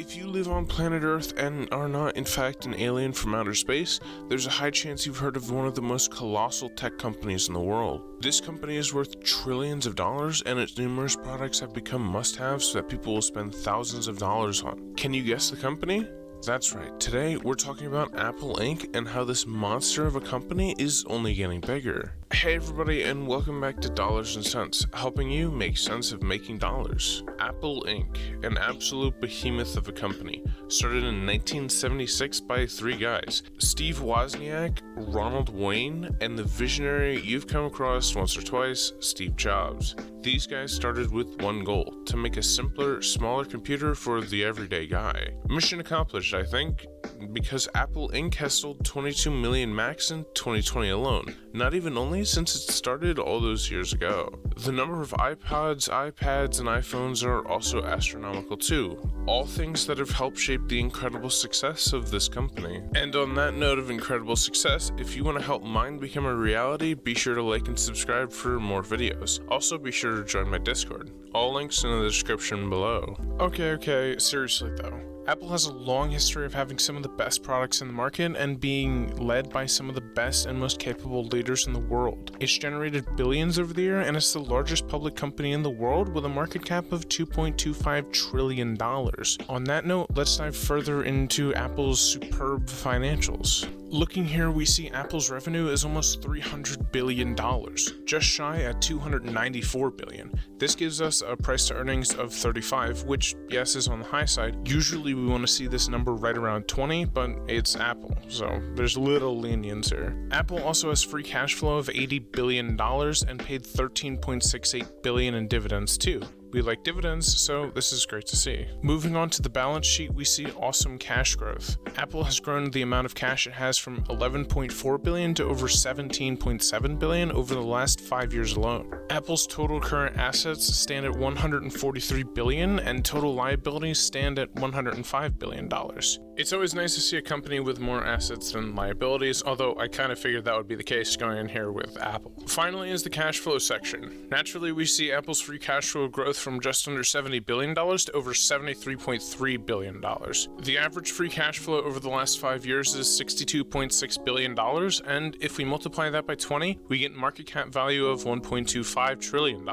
If you live on planet Earth and are not in fact an alien from outer space, there's a high chance you've heard of one of the most colossal tech companies in the world. This company is worth trillions of dollars, and its numerous products have become must-haves that people will spend thousands of dollars on. Can you guess the company? That's right, today we're talking about Apple Inc. and how this monster of a company is only getting bigger. Hey everybody, and welcome back to Dollars and Cents, helping you make sense of making dollars. Apple Inc., an absolute behemoth of a company, started in 1976 by three guys, Steve Wozniak, Ronald Wayne, and the visionary you've come across once or twice, Steve Jobs. These guys started with one goal, to make a simpler, smaller computer for the everyday guy. Mission accomplished, I think, because Apple Inc. has sold 22 million Macs in 2020 alone, not even only since it started all those years ago. The number of iPods, iPads, and iPhones are also astronomical too, all things that have helped shape the incredible success of this company. And on that note of incredible success, if you want to help mine become a reality, be sure to like and subscribe for more videos. Also be sure to join my Discord. All links in the description below. Okay, seriously though. Apple has a long history of having some of the best products in the market and being led by some of the best and most capable leaders in the world. It's generated billions over the year, and it's the largest public company in the world with a market cap of $2.25 trillion. On that note, let's dive further into Apple's superb financials. Looking here, we see Apple's revenue is almost $300 billion, just shy at $294 billion. This gives us a price to earnings of 35, which, yes, is on the high side. Usually we want to see this number right around 20, but it's Apple, so there's little lenience here. Apple also has free cash flow of $80 billion and paid $13.68 billion in dividends too. We like dividends, so this is great to see. Moving on to the balance sheet, we see awesome cash growth. Apple has grown the amount of cash it has from $11.4 billion to over $17.7 billion over the last 5 years alone. Apple's total current assets stand at $143 billion, and total liabilities stand at $105 billion. It's always nice to see a company with more assets than liabilities, although I kind of figured that would be the case going in here with Apple. Finally is the cash flow section. Naturally, we see Apple's free cash flow growth from just under $70 billion to over $73.3 billion. The average free cash flow over the last 5 years is $62.6 billion, and if we multiply that by 20, we get market cap value of $1.25 trillion.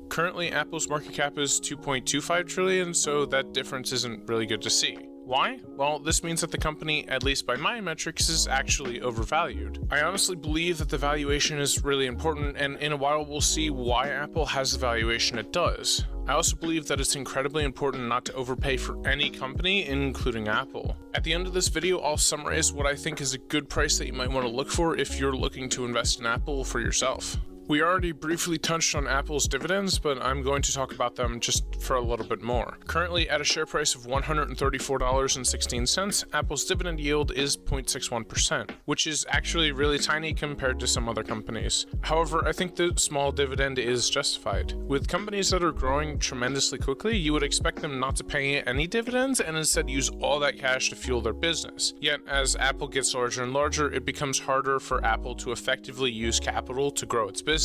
Currently, Apple's market cap is $2.25 trillion, so that difference isn't really good to see. Why? Well, this means that the company, at least by my metrics, is actually overvalued. I honestly believe that the valuation is really important, and in a while we'll see why Apple has the valuation it does. I also believe that it's incredibly important not to overpay for any company, including Apple. At the end of this video, I'll summarize what I think is a good price that you might want to look for if you're looking to invest in Apple for yourself. We already briefly touched on Apple's dividends, but I'm going to talk about them just for a little bit more. Currently, at a share price of $134.16, Apple's dividend yield is 0.61%, which is actually really tiny compared to some other companies. However, I think the small dividend is justified. With companies that are growing tremendously quickly, you would expect them not to pay any dividends and instead use all that cash to fuel their business. Yet, as Apple gets larger and larger, it becomes harder for Apple to effectively use capital to grow its business.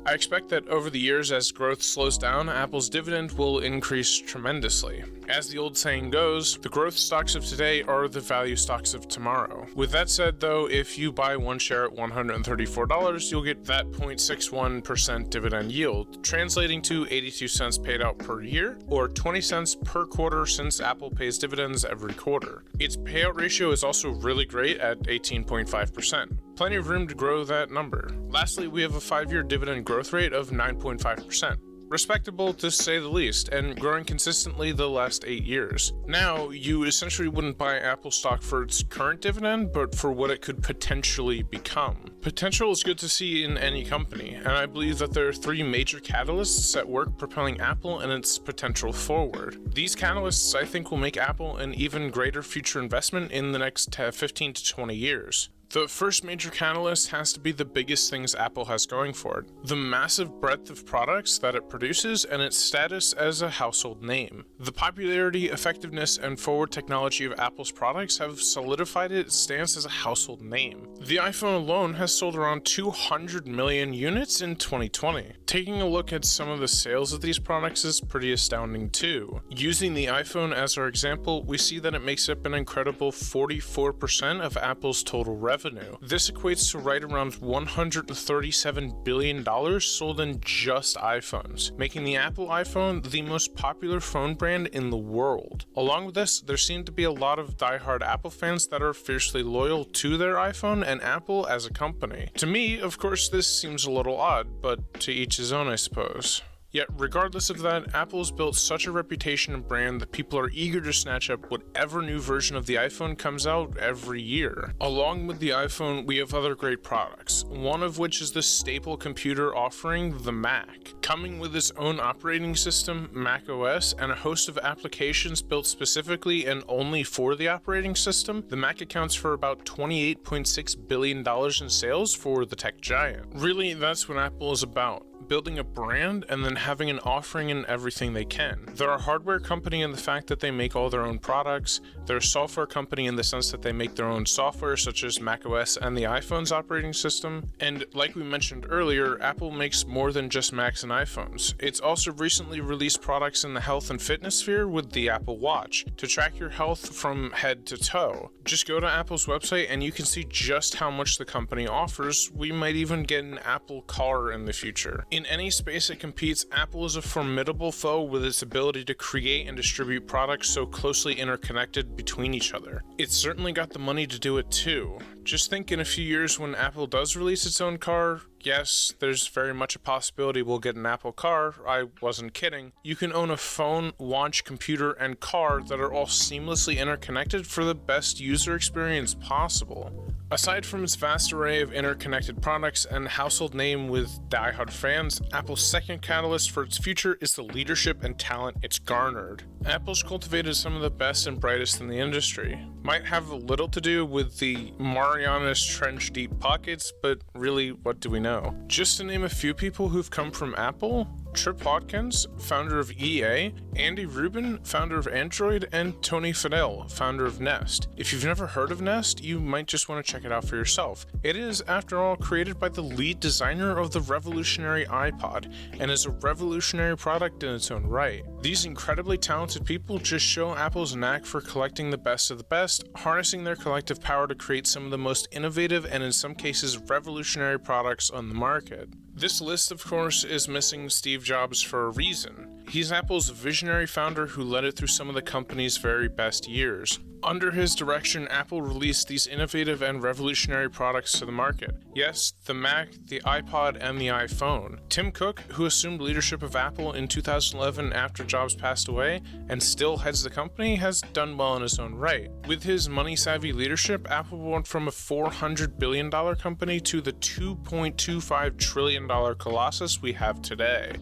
I expect that over the years, as growth slows down, Apple's dividend will increase tremendously. As the old saying goes, the growth stocks of today are the value stocks of tomorrow. With that said though, if you buy one share at $134, you'll get that 0.61% dividend yield, translating to 82 cents paid out per year, or 20 cents per quarter since Apple pays dividends every quarter. Its payout ratio is also really great at 18.5%. Plenty of room to grow that number. Lastly, we have a 5-year dividend growth rate of 9.5%. Respectable to say the least, and growing consistently the last 8 years. Now, you essentially wouldn't buy Apple stock for its current dividend, but for what it could potentially become. Potential is good to see in any company, and I believe that there are 3 major catalysts at work propelling Apple and its potential forward. These catalysts, I think, will make Apple an even greater future investment in the next 15 to 20 years. The first major catalyst has to be the biggest things Apple has going for it: the massive breadth of products that it produces and its status as a household name. The popularity, effectiveness, and forward technology of Apple's products have solidified its stance as a household name. The iPhone alone has sold around 200 million units in 2020. Taking a look at some of the sales of these products is pretty astounding too. Using the iPhone as our example, we see that it makes up an incredible 44% of Apple's total revenue. This equates to right around $137 billion sold in just iPhones, making the Apple iPhone the most popular phone brand in the world. Along with this, there seem to be a lot of diehard Apple fans that are fiercely loyal to their iPhone and Apple as a company. To me, of course, this seems a little odd, but to each his own, I suppose. Yet, regardless of that, Apple has built such a reputation and brand that people are eager to snatch up whatever new version of the iPhone comes out every year. Along with the iPhone, we have other great products, one of which is the staple computer offering, the Mac. Coming with its own operating system, Mac OS, and a host of applications built specifically and only for the operating system, the Mac accounts for about $28.6 billion in sales for the tech giant. Really, that's what Apple is about: building a brand and then having an offering in everything they can. They're a hardware company in the fact that they make all their own products. They're a software company in the sense that they make their own software, such as macOS and the iPhone's operating system. And like we mentioned earlier, Apple makes more than just Macs and iPhones. It's also recently released products in the health and fitness sphere with the Apple Watch to track your health from head to toe. Just go to Apple's website and you can see just how much the company offers. We might even get an Apple Car in the future. In any space it competes, Apple is a formidable foe with its ability to create and distribute products so closely interconnected between each other. It's certainly got the money to do it too. Just think in a few years when Apple does release its own car, yes, there's very much a possibility we'll get an Apple Car. I wasn't kidding. You can own a phone, watch, computer, and car that are all seamlessly interconnected for the best user experience possible. Aside from its vast array of interconnected products and household name with diehard fans, Apple's second catalyst for its future is the leadership and talent it's garnered. Apple's cultivated some of the best and brightest in the industry. Might have a little to do with the Marianas Trench deep pockets, but really, what do we know? Just to name a few people who've come from Apple: Trip Hawkins, founder of EA, Andy Rubin, founder of Android, and Tony Fadell, founder of Nest. If you've never heard of Nest, you might just want to check it out for yourself. It is, after all, created by the lead designer of the revolutionary iPod, and is a revolutionary product in its own right. These incredibly talented people just show Apple's knack for collecting the best of the best, harnessing their collective power to create some of the most innovative and in some cases revolutionary products on the market. This list, of course, is missing Steve Jobs for a reason. He's Apple's visionary founder who led it through some of the company's very best years. Under his direction, Apple released these innovative and revolutionary products to the market. Yes, the Mac, the iPod, and the iPhone. Tim Cook, who assumed leadership of Apple in 2011 after Jobs passed away and still heads the company, has done well in his own right. With his money-savvy leadership, Apple went from a $400 billion company to the $2.25 trillion colossus we have today.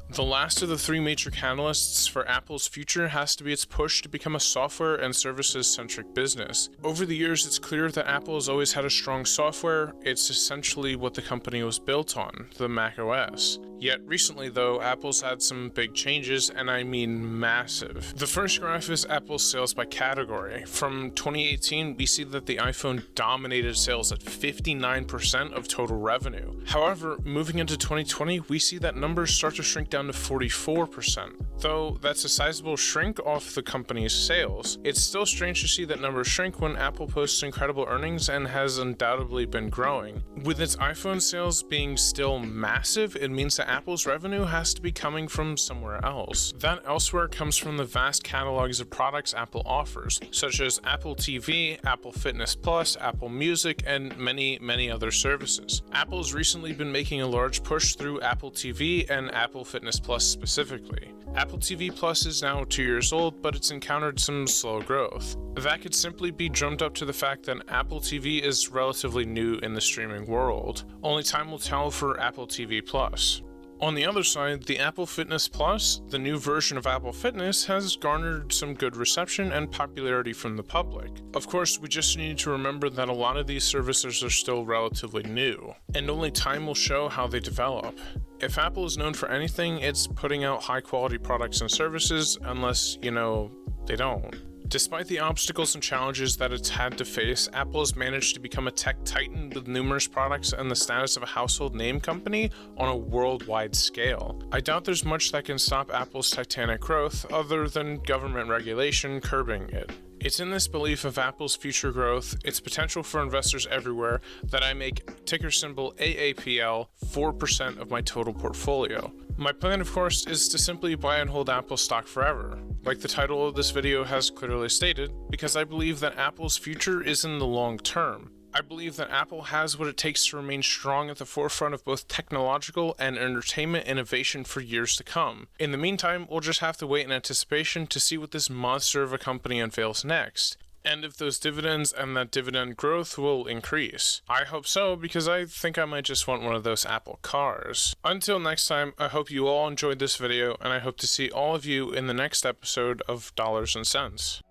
The last of the three major catalysts for Apple's future has to be its push to become a software and services-centric business. Over the years, it's clear that Apple has always had a strong software. It's essentially what the company was built on, the Mac OS. Yet recently, though, Apple's had some big changes, and I mean massive. The first graph is Apple's sales by category. From 2018, we see that the iPhone dominated sales at 59% of total revenue. However, moving into 2020, we see that numbers start to shrink down to 44%. Though that's a sizable shrink off the company's sales, it's still strange to see that numbers shrink when Apple posts incredible earnings and has undoubtedly been growing. With its iPhone sales being still massive, it means that Apple's revenue has to be coming from somewhere else. That elsewhere comes from the vast catalogs of products Apple offers, such as Apple TV, Apple Fitness Plus, Apple Music, and many, many other services. Apple's recently been making a large push through Apple TV and Apple Fitness Plus specifically. Apple TV Plus is now 2 years old, but it's encountered some slow growth. That could simply be drummed up to the fact that Apple TV is relatively new in the streaming world. Only time will tell for Apple TV Plus. On the other side, the Apple Fitness Plus, the new version of Apple Fitness, has garnered some good reception and popularity from the public. Of course, we just need to remember that a lot of these services are still relatively new, and only time will show how they develop. If Apple is known for anything, it's putting out high-quality products and services, unless, they don't. Despite the obstacles and challenges that it's had to face, Apple has managed to become a tech titan with numerous products and the status of a household name company on a worldwide scale. I doubt there's much that can stop Apple's titanic growth other than government regulation curbing it. It's in this belief of Apple's future growth, its potential for investors everywhere, that I make ticker symbol AAPL 4% of my total portfolio. My plan, of course, is to simply buy and hold Apple stock forever, like the title of this video has clearly stated, because I believe that Apple's future is in the long term. I believe that Apple has what it takes to remain strong at the forefront of both technological and entertainment innovation for years to come. In the meantime, we'll just have to wait in anticipation to see what this monster of a company unveils next, and if those dividends and that dividend growth will increase. I hope so, because I think I might just want one of those Apple cars. Until next time, I hope you all enjoyed this video, and I hope to see all of you in the next episode of Dollars and Cents.